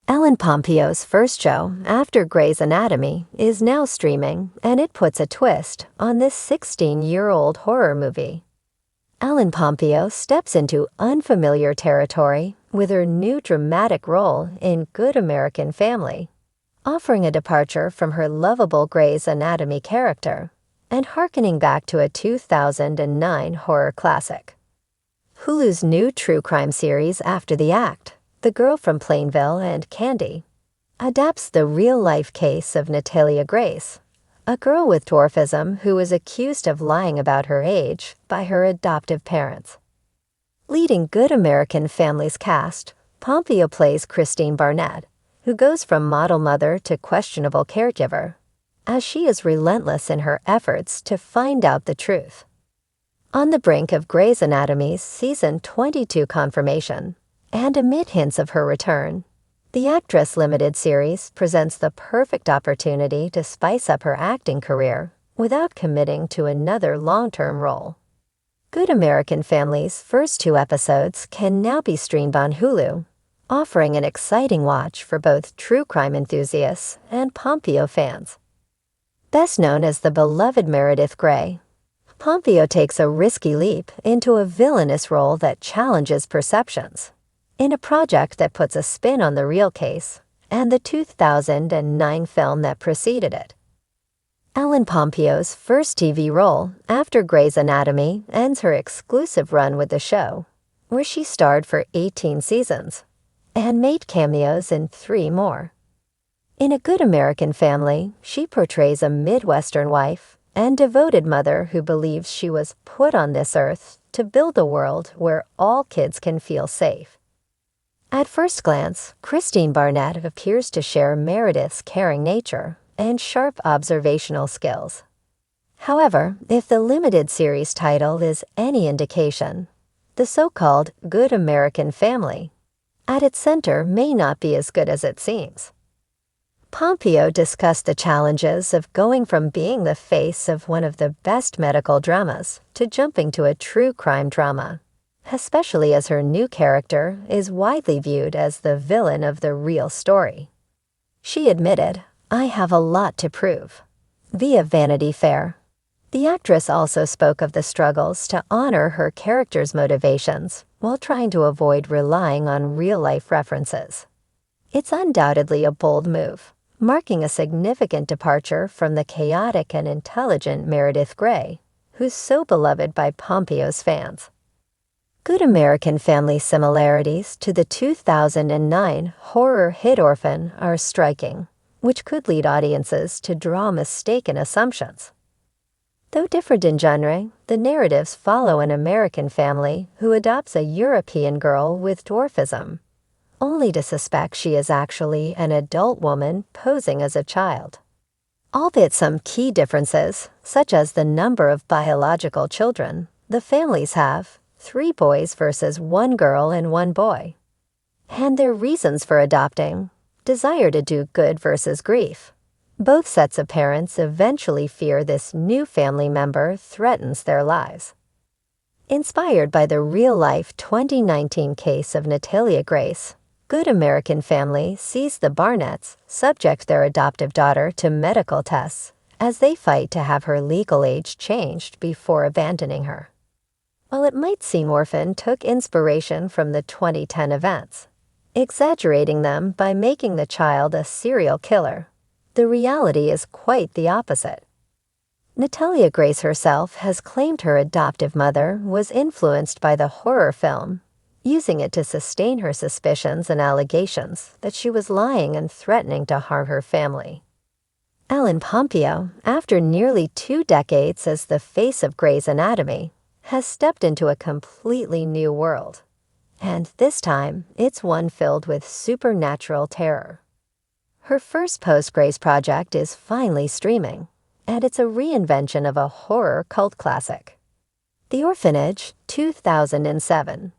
Ellen Pompeo's first show after Grey's Anatomy is now streaming, and it puts a twist on this 16-year-old horror movie. Ellen Pompeo steps into unfamiliar territory with her new dramatic role in Good American Family, offering a departure from her lovable Grey's Anatomy character and hearkening back to a 2009 horror classic. Hulu's new true crime series After the Act, The Girl from Plainville and Candy, adapts the real-life case of Natalia Grace, a girl with dwarfism who was accused of lying about her age by her adoptive parents. Leading Good American Family's cast, Pompeo plays Christine Barnett, who goes from model mother to questionable caregiver, as she is relentless in her efforts to find out the truth. On the brink of Grey's Anatomy's Season 22 confirmation, and amid hints of her return, the Actress Limited series presents the perfect opportunity to spice up her acting career without committing to another long-term role. Good American Family's first 2 episodes can now be streamed on Hulu, offering an exciting watch for both true crime enthusiasts and Pompeo fans. Best known as the beloved Meredith Grey, Pompeo takes a risky leap into a villainous role that challenges perceptions, in a project that puts a spin on the real case and the 2009 film that preceded it. Ellen Pompeo's first TV role after Grey's Anatomy ends her exclusive run with the show, where she starred for 18 seasons and made cameos in 3 more. In A Good American Family, she portrays a Midwestern wife and devoted mother who believes she was put on this earth to build a world where all kids can feel safe. At first glance, Christine Barnett appears to share Meredith's caring nature and sharp observational skills. However, if the limited series title is any indication, the so-called Good American Family at its center may not be as good as it seems. Pompeo discussed the challenges of going from being the face of one of the best medical dramas to jumping to a true crime drama, especially as her new character is widely viewed as the villain of the real story. She admitted, "I have a lot to prove," via Vanity Fair. The actress also spoke of the struggles to honor her character's motivations while trying to avoid relying on real-life references. It's undoubtedly a bold move, marking a significant departure from the chaotic and intelligent Meredith Grey, who's so beloved by Pompeo's fans. Good American Family similarities to the 2009 horror hit Orphan are striking, which could lead audiences to draw mistaken assumptions. Though different in genre, the narratives follow an American family who adopts a European girl with dwarfism, only to suspect she is actually an adult woman posing as a child. Albeit some key differences, such as the number of biological children, the families have 3 boys versus 1 girl and 1 boy, and their reasons for adopting, desire to do good versus grief. Both sets of parents eventually fear this new family member threatens their lives. Inspired by the real-life 2019 case of Natalia Grace, Good American Family sees the Barnetts subject their adoptive daughter to medical tests as they fight to have her legal age changed before abandoning her. While it might seem Orphan took inspiration from the 2010 events, exaggerating them by making the child a serial killer, the reality is quite the opposite. Natalia Grace herself has claimed her adoptive mother was influenced by the horror film, using it to sustain her suspicions and allegations that she was lying and threatening to harm her family. Ellen Pompeo, after nearly 2 decades as the face of Grey's Anatomy, has stepped into a completely new world. And this time, it's one filled with supernatural terror. Her first post-Grey's project is finally streaming, and it's a reinvention of a horror cult classic, The Orphanage, 2007.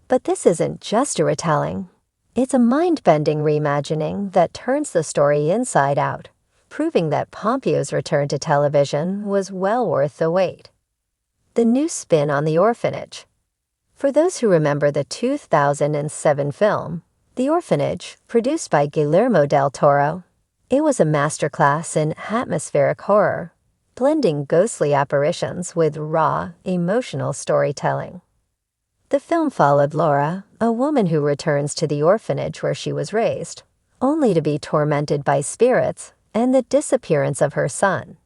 But this isn't just a retelling. It's a mind-bending reimagining that turns the story inside out, proving that Pompeo's return to television was well worth the wait. The new spin on The Orphanage. For those who remember the 2007 film, The Orphanage, produced by Guillermo del Toro. It was a masterclass in atmospheric horror, blending ghostly apparitions with raw, emotional storytelling. The film followed Laura, a woman who returns to the orphanage where she was raised, only to be tormented by spirits and the disappearance of her son.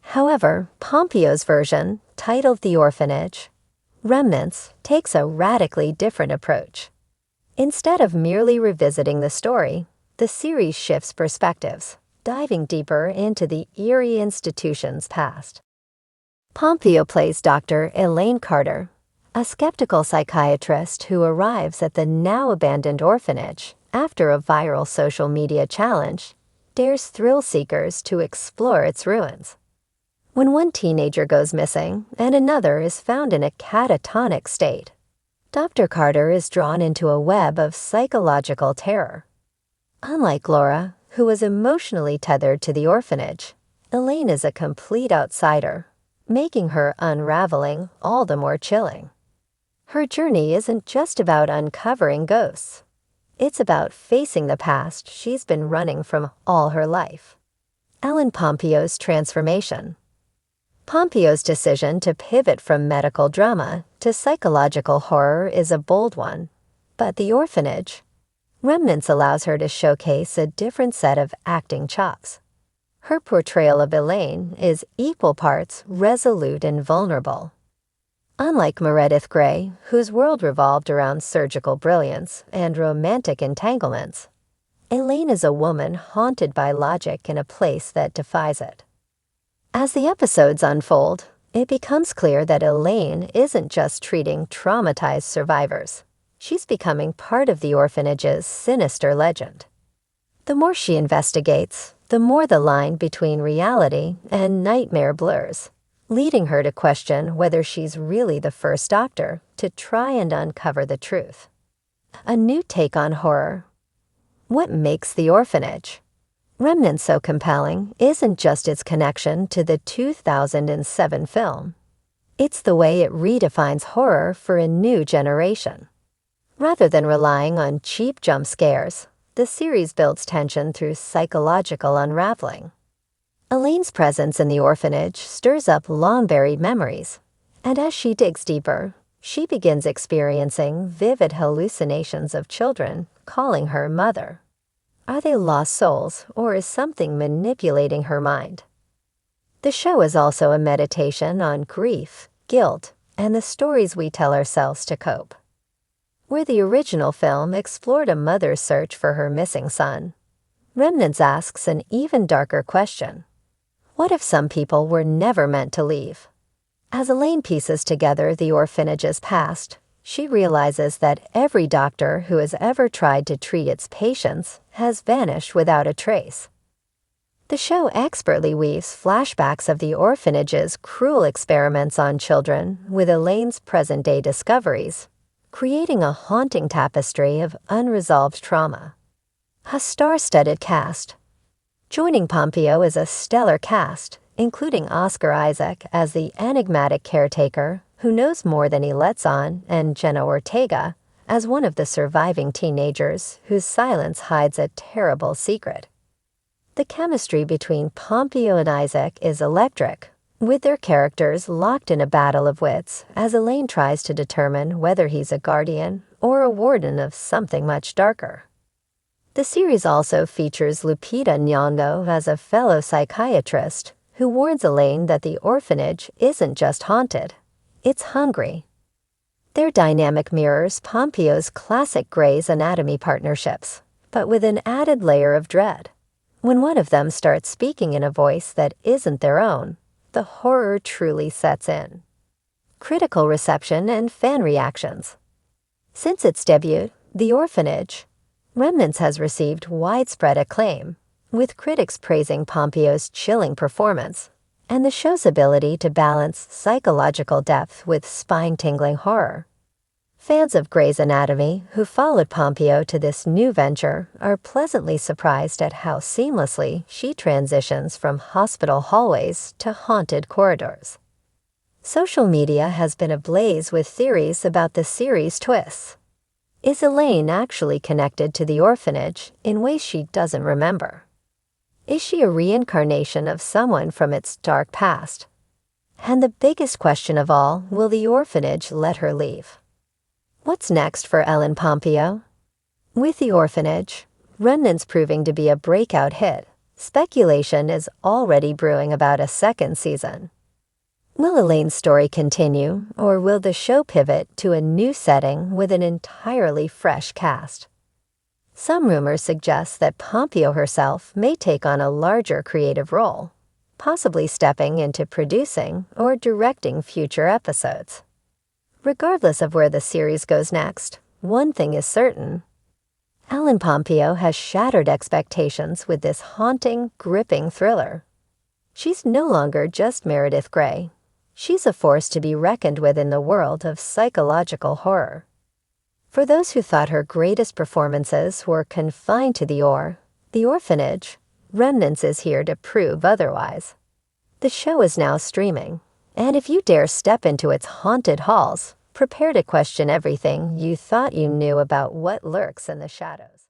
However, Pompeo's version, titled The Orphanage, Remnants, takes a radically different approach. Instead of merely revisiting the story, the series shifts perspectives, diving deeper into the eerie institution's past. Pompeo plays Dr. Elaine Carter, a skeptical psychiatrist who arrives at the now-abandoned orphanage after a viral social media challenge dares thrill seekers to explore its ruins. When one teenager goes missing and another is found in a catatonic state, Dr. Carter is drawn into a web of psychological terror. Unlike Laura, who was emotionally tethered to the orphanage, Elaine is a complete outsider, making her unraveling all the more chilling. Her journey isn't just about uncovering ghosts. It's about facing the past she's been running from all her life. Ellen Pompeo's transformation. Pompeo's decision to pivot from medical drama to psychological horror is a bold one, but The Orphanage, Remnants allows her to showcase a different set of acting chops. Her portrayal of Elaine is equal parts resolute and vulnerable. Unlike Meredith Grey, whose world revolved around surgical brilliance and romantic entanglements, Elaine is a woman haunted by logic in a place that defies it. As the episodes unfold, it becomes clear that Elaine isn't just treating traumatized survivors. She's becoming part of the orphanage's sinister legend. The more she investigates, the more the line between reality and nightmare blurs, leading her to question whether she's really the first doctor to try and uncover the truth. A new take on horror. What makes The Orphanage? Remnants so compelling isn't just its connection to the 2007 film. It's the way it redefines horror for a new generation. Rather than relying on cheap jump scares, the series builds tension through psychological unraveling. Elaine's presence in the orphanage stirs up long-buried memories, and as she digs deeper, she begins experiencing vivid hallucinations of children calling her mother. Are they lost souls, or is something manipulating her mind? The show is also a meditation on grief, guilt, and the stories we tell ourselves to cope. Where the original film explored a mother's search for her missing son, Remnants asks an even darker question. What if some people were never meant to leave? As Elaine pieces together the orphanage's past, she realizes that every doctor who has ever tried to treat its patients has vanished without a trace. The show expertly weaves flashbacks of the orphanage's cruel experiments on children with Elaine's present-day discoveries, creating a haunting tapestry of unresolved trauma. A star-studded cast. Joining Pompeo is a stellar cast, including Oscar Isaac as the enigmatic caretaker who knows more than he lets on, and Jenna Ortega as one of the surviving teenagers whose silence hides a terrible secret. The chemistry between Pompeo and Isaac is electric, with their characters locked in a battle of wits as Elaine tries to determine whether he's a guardian or a warden of something much darker. The series also features Lupita Nyong'o as a fellow psychiatrist who warns Elaine that the orphanage isn't just haunted, it's hungry. Their dynamic mirrors Pompeo's classic Grey's Anatomy partnerships, but with an added layer of dread. When one of them starts speaking in a voice that isn't their own, the horror truly sets in. Critical reception and fan reactions. Since its debut, The Orphanage, Remnants has received widespread acclaim, with critics praising Pompeo's chilling performance and the show's ability to balance psychological depth with spine-tingling horror. Fans of Grey's Anatomy who followed Pompeo to this new venture are pleasantly surprised at how seamlessly she transitions from hospital hallways to haunted corridors. Social media has been ablaze with theories about the series' twists. Is Elaine actually connected to the orphanage in ways she doesn't remember? Is she a reincarnation of someone from its dark past? And the biggest question of all, will the orphanage let her leave? What's next for Ellen Pompeo? With the orphanage, Remnants proving to be a breakout hit, speculation is already brewing about a second season. Will Elaine's story continue, or will the show pivot to a new setting with an entirely fresh cast? Some rumors suggest that Pompeo herself may take on a larger creative role, possibly stepping into producing or directing future episodes. Regardless of where the series goes next, one thing is certain. Ellen Pompeo has shattered expectations with this haunting, gripping thriller. She's no longer just Meredith Grey. She's a force to be reckoned with in the world of psychological horror. For those who thought her greatest performances were confined to the orphanage, Remnants is here to prove otherwise. The show is now streaming, and if you dare step into its haunted halls, prepare to question everything you thought you knew about what lurks in the shadows.